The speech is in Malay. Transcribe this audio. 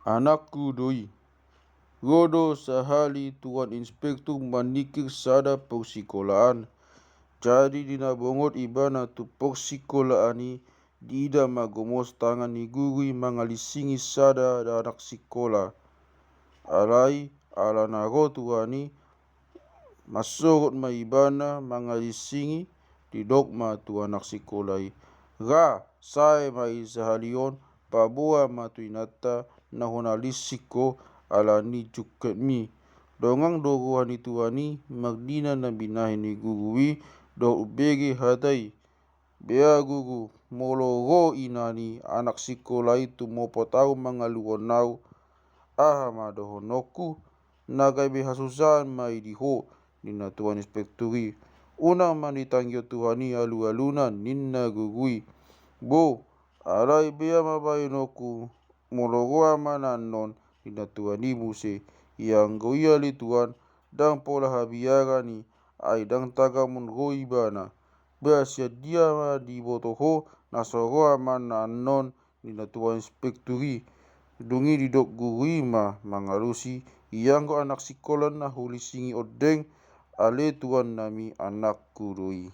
Anakku doi, rodo sahali Tuan Inspektur manikir sada persekolahan. Jadi dina bongot ibana tu persekolahan ni dida magomos tangan ni guru mangalisingi sada anak sekolah. Alai ala naro Tuan ni masorot ma ibana mangalisingi di dogma tu anak sekolah. Ra sai mai sahalion paboa matu inata na honalisiko ala ni juket mi. Dongang doruan itu ani magdina na binahi ni gurui do ubegi hadai. Bea guru moloro inani anak sekolah itu mopotau mangaluonau ahama dohonoku nagai behasusan mai diho nina Tuan Inspekturi. Unang manitangyo Tuhani alu-aluna ninna gurui. Bo, alai bea mabainoku moloroa mananon nina Tuan ibu se. Yang goia li Tuan dang pola habiara ni ai dang taga monroi bana. Beasia dia ma di botoho nasoroa mananon nina Tuan Inspekturi. Dungi didok gurui ma mangalusi yang go anak sekolah na huli singi odeng ale Tuan nami anak kurui.